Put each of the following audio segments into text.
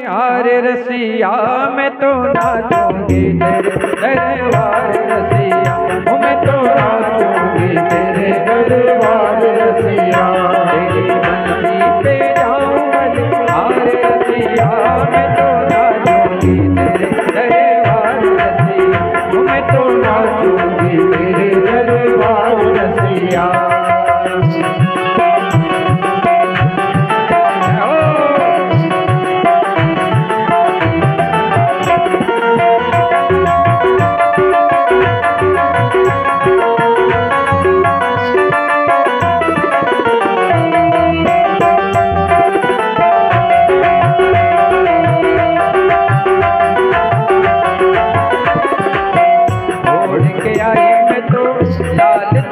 यार रसिया मैं तो नाचूंगी तेरे दरबार रसिया, मैं तो नाचूंगी तेरे दरबार रसिया। तेरी बंसी पे जाऊं यार रसिया मैं तो नाचूंगी तेरे दरबार रसिया, मैं तो नाचूंगी तेरे दरबार रसिया।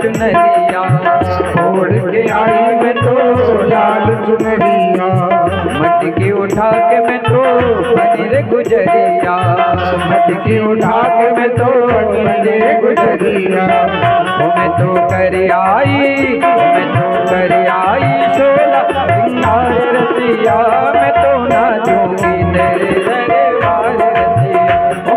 चुनरिया ओढ़ के आई मैं तो लाल चुनरिया, मटकी उठा के मैं तो बनी रे गुजरिया, मटकी उठा के मैं तो बनी रे गुजरिया। मैं तो कर आई शोला सिंगार रसिया, मैं तो नाचूंगी तेरे दरबार रसिया,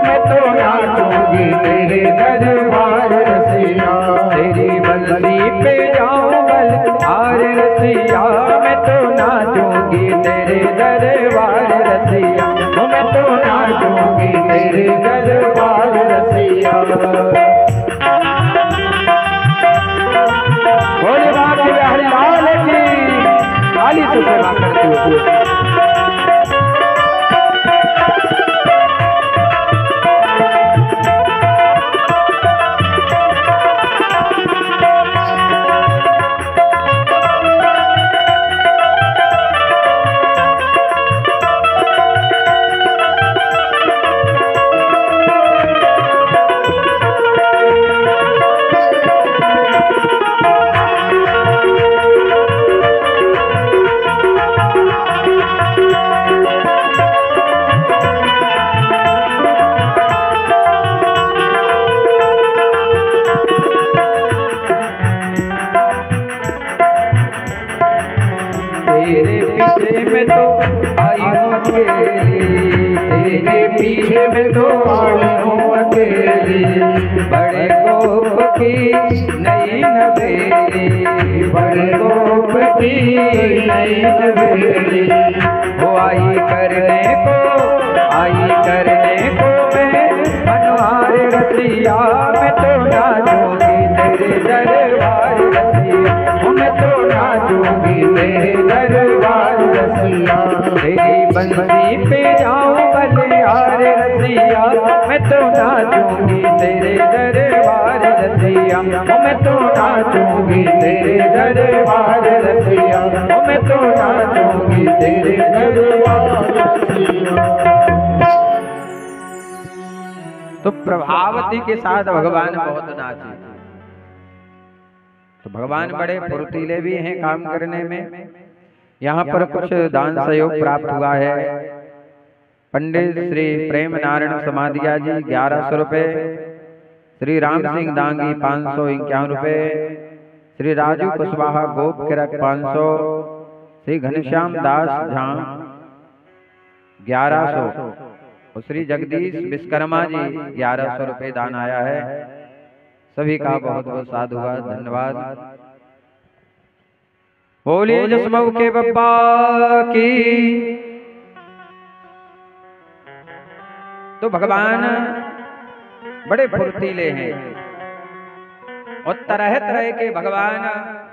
मैं तो नाचूंगी तेरे दरबार रसिया। तेरी बंसी पे जाऊं बलहार रसिया, मैं तो नाचूंगी तेरे दरबार रसिया, मैं तो नाचूंगी तेरे दरबार रसिया। बोले बाबा बिहारी लाल की काली से सेवा करती हूँ। तेरे पीछे में तो आई हूँ अकेली, तेरे पीछे में तो आई हूँ अकेली, बड़े गोप की नई नवेली, बड़े गोप की नई नवेली। वो आई करने को मैं मनवार रसिया, मैं तो नाचूंगी तेरे दरबार रसिया, मैं तो नाचूंगी तेरे दरबार रसिया। तेरी बंसी पे जाऊं बलिहार रसिया, मैं तो नाचूंगी तेरे दरबार रसिया, मैं तो नाचूंगी तेरे दरबार रसिया, मैं तो नाचूंगी तेरे दरबार रसिया। तो प्रभावती के साथ भगवान बहुत नाचे। तो भगवान बड़े फुर्तीले भी हैं काम करने में। यहाँ पर कुछ दान सहयोग प्राप्त हुआ है। पंडित श्री प्रेम नारायण समाधिया जी 1100 रुपये, श्री राम सिंह दांगी 551 रुपये, श्री राजू कुशवाहा गोप किरक 500, श्री घनश्याम दास झा 1100 और श्री जगदीश विश्वकर्मा जी 1100 रुपये दान आया है। सभी का बहुत बहुत साधुवाद, धन्यवाद। बोलिए जसमऊ के बप्पा की। तो भगवान बड़े फुर्तीले हैं और तरह तरह के भगवान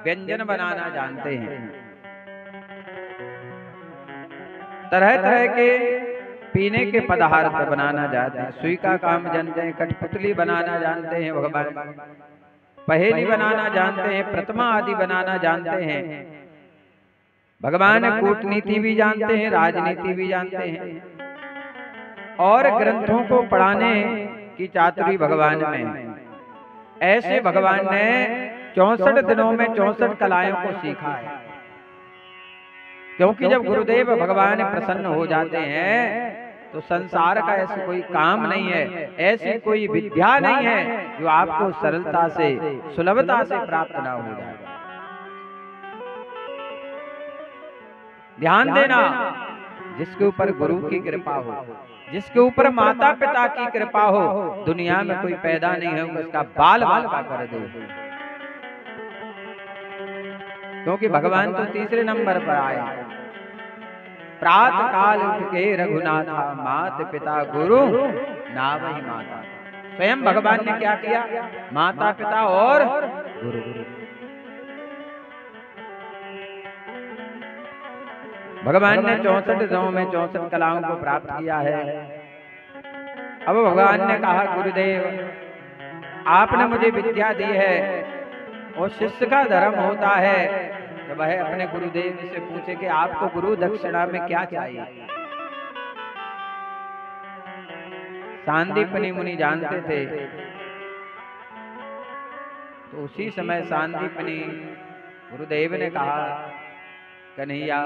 व्यंजन बनाना जानते हैं। तरह तरह के पीने के पदार्थ बनाना जानते हैं। सुई का काम जानते हैं, कठपुतली बनाना जानते हैं भगवान, पहेली बनाना जानते हैं, प्रतिमा आदि बनाना जानते हैं भगवान। कूटनीति भी जानते हैं, राजनीति भी जानते हैं और ग्रंथों को पढ़ाने की चातुरी भगवान में है। ऐसे भगवान ने 64 दिनों में 64 कलाओं को सीखा है। क्योंकि जब गुरुदेव भगवान प्रसन्न हो जाते हैं तो संसार का ऐसा कोई काम नहीं है, ऐसी कोई विद्या नहीं है जो आपको सरलता से सुलभता से प्राप्त ना हो जाए। ध्यान देना, जिसके ऊपर गुरु की कृपा हो, जिसके ऊपर माता पिता की कृपा हो, दुनिया में कोई पैदा नहीं है उसका बाल बांका कर दे। क्योंकि भगवान तो तीसरे नंबर पर आए। प्रात काल उठ के रघुनाथा, मात पिता गुरु नावहि माता। स्वयं भगवान ने क्या किया? माता पिता और गुरु। भगवान ने 64 दिनों में 64 कलाओं को प्राप्त किया है। अब भगवान ने कहा, गुरुदेव आपने मुझे विद्या दी है और शिष्य का धर्म होता है तो वह अपने गुरुदेव से पूछे कि आपको गुरु दक्षिणा में क्या चाहिए। सांदीपनी मुनि जानते थे, तो उसी समय सांदीपनी गुरुदेव ने कहा, कन्हैया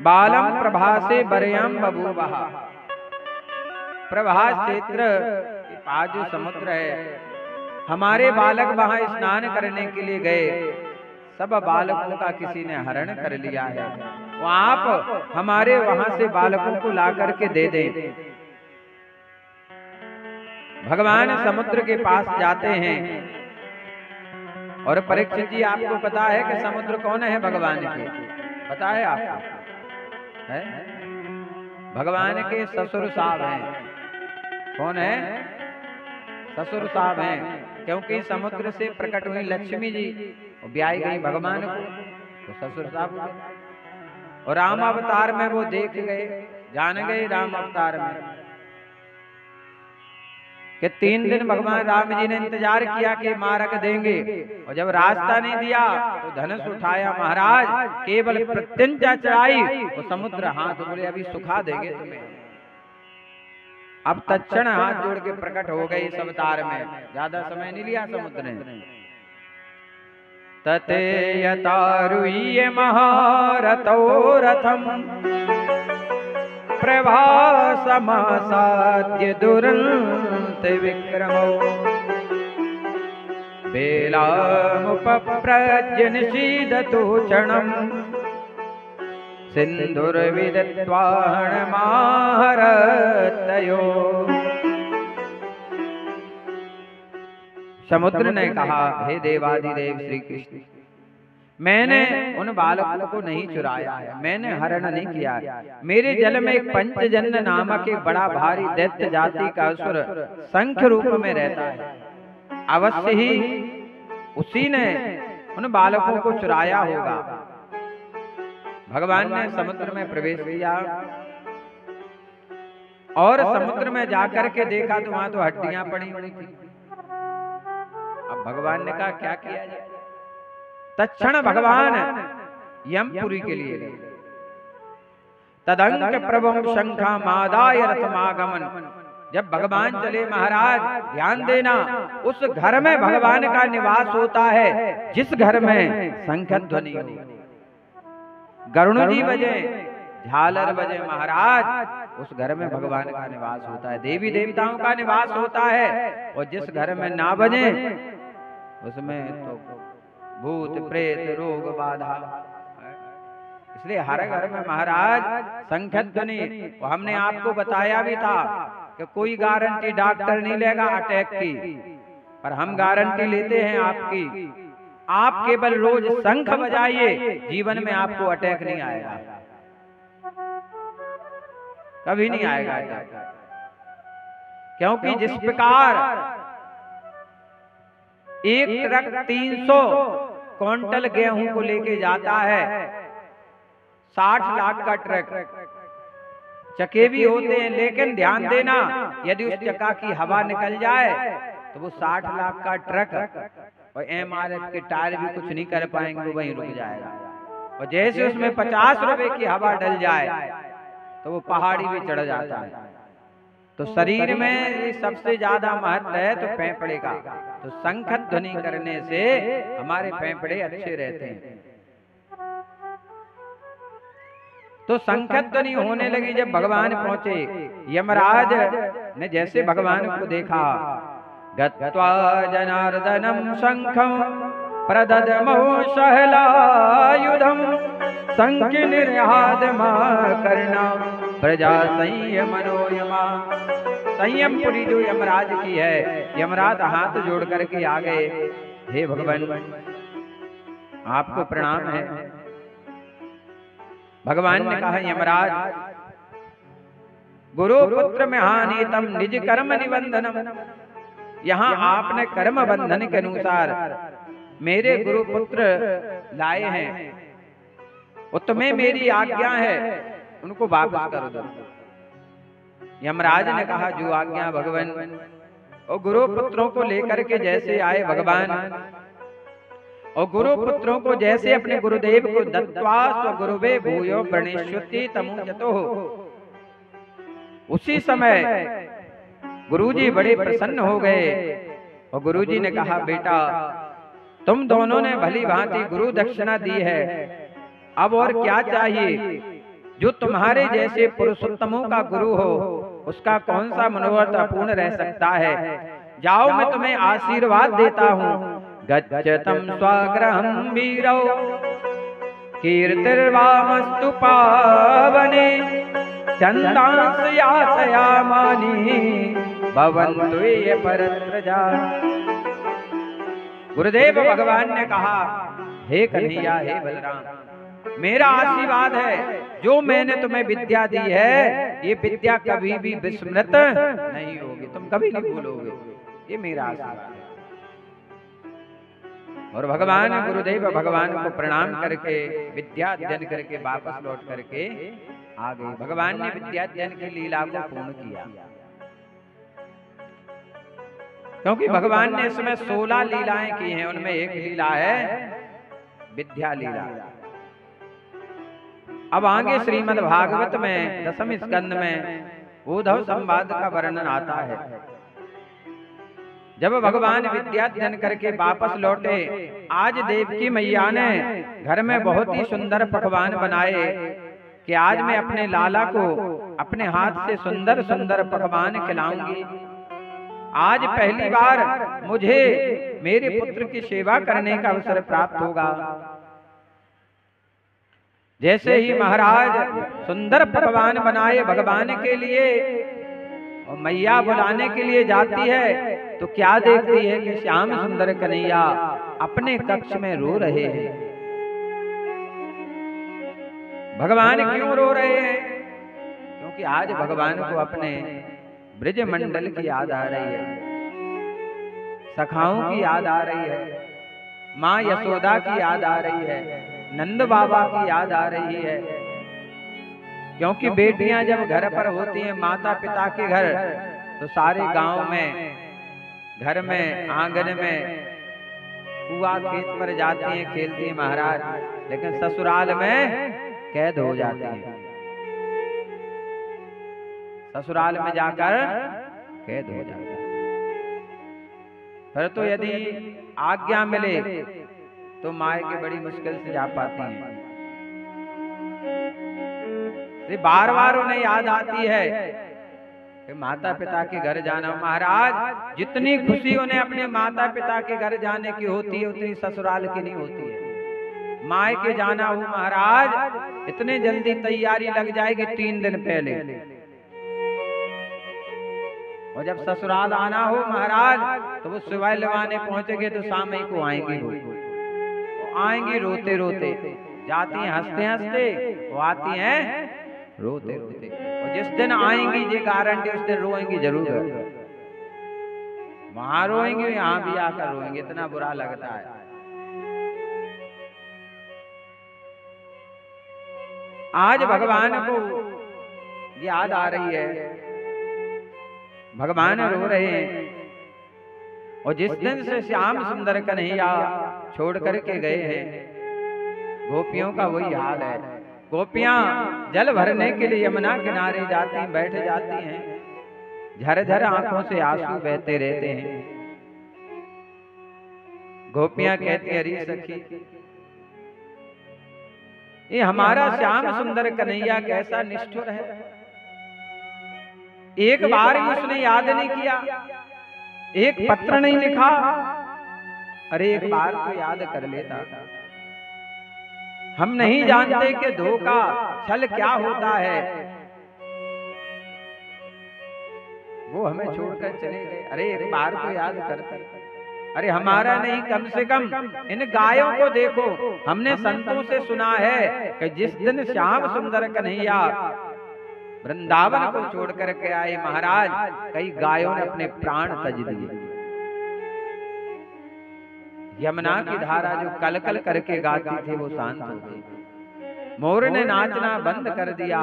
बालम प्रभासे बरयम बभूवः। प्रभास क्षेत्र के पास जो समुद्र है, हमारे बालक वहां स्नान करने के लिए गए, सब बालकों का किसी ने हरण कर लिया है। वो आप हमारे वहां से बालकों को ला करके दे दें। भगवान समुद्र के पास जाते हैं और परीक्षित जी आपको पता है कि समुद्र कौन है? भगवान के पता है आपको? है? भगवान के ससुर साहब हैं। कौन है? ससुर साहब हैं। क्योंकि समुद्र से प्रकट हुई लक्ष्मी जी ब्याही गई भगवान को, तो ससुर साहब। और राम अवतार में वो देख गए, जान गए राम अवतार में कि 3 दिन भगवान राम जी ने इंतजार किया कि मारक देंगे, और जब रास्ता नहीं दिया तो धनुष उठाया महाराज, केवल प्रत्यंचा चढ़ाई तो समुद्र हाथ बोले अभी सुखा देंगे तुम्हें। अब तत्क्षण हाथ जोड़ के प्रकट हो गए इस अवतार में, ज्यादा समय नहीं लिया समुद्र ने। तते यतारुह्य महारथो रथम प्रभासमासाद्य दुरंत विक्रमो बेलामुपप्रज्य निशीदतु क्षणम् सिंधुर्विदित्वाहनमाहरतयो। समुद्र ने कहा, हे देवादिदेव श्री कृष्ण, मैंने उन बालकों को नहीं चुराया है, मैंने हरण नहीं किया है। मेरे जल में एक पंचजन्य नामक एक बड़ा भारी दैत्य जाति का असुर संख्य रूप में रहता है। अवश्य ही उसी ने उन बालकों को चुराया होगा। भगवान ने समुद्र में प्रवेश किया और समुद्र में जाकर के देखा तो वहां तो हड्डियां पड़ी हुई थी। अब भगवान ने कहा क्या किया जाए? तत्क्षण भगवान यमपुरी के लिए गए। तदंक प्रभुम शंखा मादाय रथमागमन। जब भगवान चले महाराज ध्यान देना, उस घर में भगवान का निवास होता है जिस घर में शंख ध्वनि हो, गरुड़ जी बजे, झालर बजे महाराज, उस घर में भगवान का निवास होता है, देवी देवताओं का निवास होता है। और जिस घर में ना बजे उसमें तो भूत प्रेत रोग बाधा। इसलिए हर घर में महाराज शंख ध्वनि। हमने आपको बताया भी था कि कोई गारंटी डॉक्टर नहीं लेगा अटैक की, पर हम गारंटी लेते हैं आपकी। आप केवल रोज शंख बजाइए, जीवन में आपको अटैक नहीं आएगा, कभी नहीं आएगा अटैक। क्योंकि जिस प्रकार एक ट्रक 300 क्विंटल गेहूं को लेके जाता है, 60 लाख का ट्रक, चक्के भी होते हैं, लेकिन ध्यान देना यदि उस चक्का की हवा निकल जाए तो वो 60 लाख का ट्रक और MRF के टायर भी कुछ नहीं कर पाएंगे, वो वहीं रुक जाएगा। और जैसे उसमें 50 रुपए की हवा डल जाए तो वो पहाड़ी भी चढ़ जाता है। तो शरीर में ये सबसे ज्यादा महत्व है तो फेफड़े का। तो शंख ध्वनि करने से हमारे फेफड़े अच्छे रहते हैं। तो शंख ध्वनि होने लगी जब भगवान पहुंचे। यमराज ने जैसे भगवान को देखा, गत्वा जनार्दनम शंखम प्रददमो सहलायुधम संक निर्हाद मां करना प्रजा संयम मनोयमा। संयम पूरी जो यमराज की है, यमराज हाथ जोड़ करके आ गए, हे भगवान आपको प्रणाम है। भगवान ने कहा यमराज गुरु पुत्र में हानि तम निज कर्म निबंधनम। यहाँ आपने कर्म बंधन के अनुसार मेरे गुरु पुत्र लाए हैं, तुम्हें मेरी आज्ञा है उनको वापस कर दो। यमराज ने कहा जो आज्ञा भगवान। और गुरु पुत्रों को लेकर के जैसे आए भगवान, और गुरु पुत्रों को जैसे अपने गुरुदेव को दत्त्वा स्वगुरुवे भूयो प्रणेष्यति तमुजतो, उसी समय गुरुजी बड़े प्रसन्न हो गए। और गुरुजी ने कहा बेटा तुम दोनों ने भली भांति गुरु दक्षिणा दी है, अब और क्या चाहिए। जो तुम्हारे जैसे पुरुषोत्तमों का गुरु हो उसका कौन सा मनोरथ अपूर्ण रह सकता है। जाओ मैं तुम्हें आशीर्वाद देता हूँ। गच्छतम स्वगृहं वीरौ कीर्तिर्वामस्तु पावने चंदांस यातयामानि भवन्तु ये परत्रजा। गुरुदेव भगवान ने कहा हे कन्हैया हे बलराम, मेरा आशीर्वाद है जो मैंने तुम्हें विद्या दी है ये विद्या कभी भी विस्मृत नहीं होगी, तुम कभी नहीं भूलोगे, ये मेरा आशीर्वाद है। और भगवान गुरुदेव भगवान को प्रणाम करके विद्या अध्ययन करके वापस लौट करके आ गए। भगवान ने विद्या अध्ययन की लीला को पूर्ण किया, क्योंकि भगवान ने इसमें 16 लीलाएं की हैं, उनमें एक लीला है विद्या लीला। अब आगे श्रीमद् भागवत में 10वें स्कंद में उद्धव संवाद का वर्णन आता है। जब भगवान विद्याध्ययन करके वापस लौटे, आज देवकी मैया ने घर में बहुत ही सुंदर पकवान बनाए कि आज मैं अपने लाला को अपने हाथ से सुंदर सुंदर पकवान खिलाऊंगी। आज पहली बार मुझे मेरे पुत्र की सेवा करने का अवसर प्राप्त होगा। जैसे ही महाराज सुंदर पकवान बनाए भगवान के लिए और मैया बुलाने के लिए जाती है तो क्या देखती है कि श्याम सुंदर कन्हैया अपने कक्ष में रो रहे हैं। भगवान क्यों रो रहे हैं? क्योंकि आज भगवान को अपने ब्रज मंडल की याद आ रही है, सखाओं की याद आ रही है, माँ यशोदा की याद आ रही है, नंद बाबा की याद आ रही है। क्योंकि बेटियां जब घर पर होती हैं माता पिता के घर, तो सारे गांव में घर में आंगन में कुआ खेत पर जाती हैं, खेलती हैं महाराज, लेकिन ससुराल में कैद हो जाती हैं। ससुराल में जाकर कैद हो जाता है। फिर तो यदि आज्ञा मिले तो मायके बड़ी मुश्किल से जा पाती हैं। बार बार उन्हें याद आती है कि माता पिता के घर जाना। महाराज जितनी खुशी उन्हें अपने माता पिता के घर जाने की होती है उतनी ससुराल की नहीं होती है। मायके जाना हो महाराज इतने जल्दी तैयारी लग जाएगी 3 दिन पहले, और जब ससुराल आना हो महाराज तो वो सिवाय लवाने पहुंचेंगे तो शाम ही को आएंगे। वो आएंगी रोते रोते, जाती हैं हंसते हंसते, वो आती हैं रोते रोते। और जिस दिन आएंगी ये गारंटी उस दिन रोएंगी जरूर। वहां रोएंगे यहाँ भी आकर रोएंगे, इतना बुरा लगता है। आज भगवान को याद आ रही है, भगवान रो रहे हैं। और जिस दिन से श्याम सुंदर कन्हैया छोड़ करके गए हैं, गोपियों का वही हाल है। गोपियां जल भरने के लिए यमुना किनारे जाती बैठ जाती हैं, झरझर आंखों से आंसू बहते रहते हैं। गोपियां कहती अरे सखी, ये हमारा श्याम सुंदर कन्हैया कैसा निष्ठुर है, एक बार ही उसने याद नहीं किया, एक पत्र नहीं लिखा, अरे एक बार तो याद कर लेता। हम नहीं जानते कि धोखा छल क्या होता है। वो हमें छोड़कर चले गए। अरे एक बार तो याद करते, अरे हमारा नहीं, कम से कम इन गायों को देखो। हमने संतों से सुना है कि जिस दिन श्याम सुंदर कन्हैया वृंदावन को छोड़ करके आए महाराज, कई गायों ने अपने प्राण तज दिए। यमुना की धारा जो कल कल करके गाती थी वो शांत हो गई। मोर ने नाचना बंद कर दिया,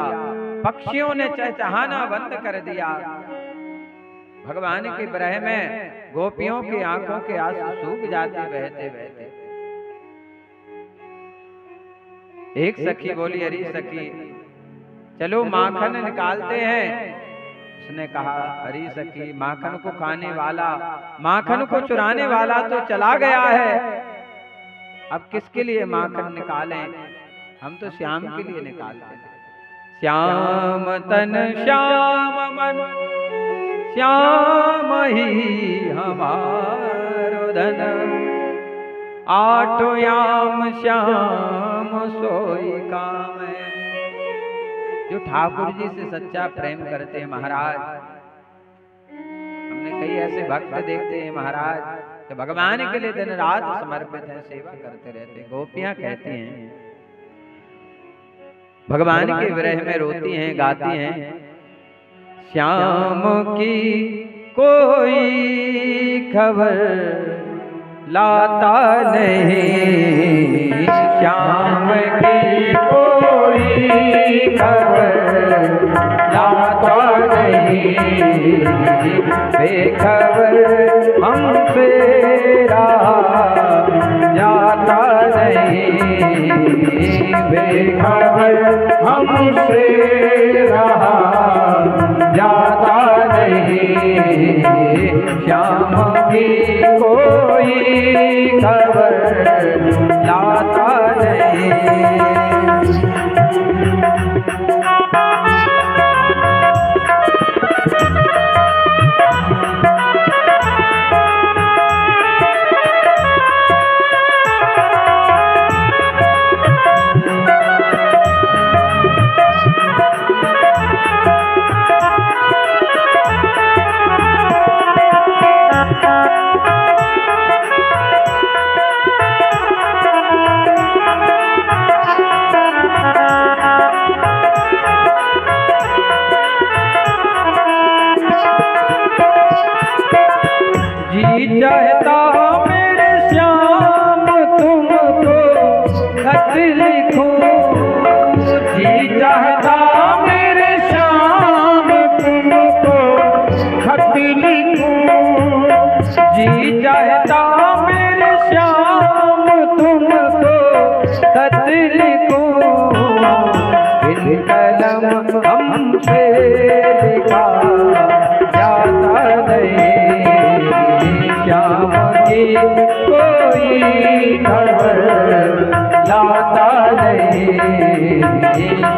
पक्षियों ने चहचहाना बंद कर दिया। भगवान के विरह में गोपियों की आंखों के आंसू सूख जाते बहते बहते। एक सखी बोली, अरे सखी चलो माखन निकालते हैं। उसने कहा, अरे सखी माखन को खाने वाला, माखन को चुराने वाला तो चला गया है, अब किसके लिए माखन निकालें? हम तो श्याम के लिए निकालते थे। श्याम तन श्याम मन, श्याम ही हमारो धन, आठों याम श्याम सोई काम है। जो ठाकुर जी से सच्चा प्रेम करते हैं महाराज, हमने कई ऐसे भक्त देखते हैं महाराज कि भगवान के लिए दिन रात समर्पित है, सेवा करते रहते हैं। गोपियां कहती हैं, भगवान के विरह में रोती हैं, गाती हैं, श्याम की कोई खबर लाता नहीं, श्याम की कोई खबर लाता नहीं, बेखबर हमसे रहा जाता नहीं, बेखबर हमसे रहा जाता नहीं, श्याम की कोई खबर लाता नहीं। चाहता मेरे श्याम तुमको खत लिखूं, जी चाहता मेरे श्याम तुमको खत लिखूं, जी चाहता मेरे श्याम तुमको खत लिखूं, बिन कलम हमसे लिखा जाता नहीं, श्याम की कोई खबर लाता नहीं,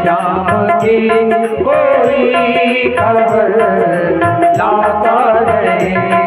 श्याम की कोई खबर लाता नहीं।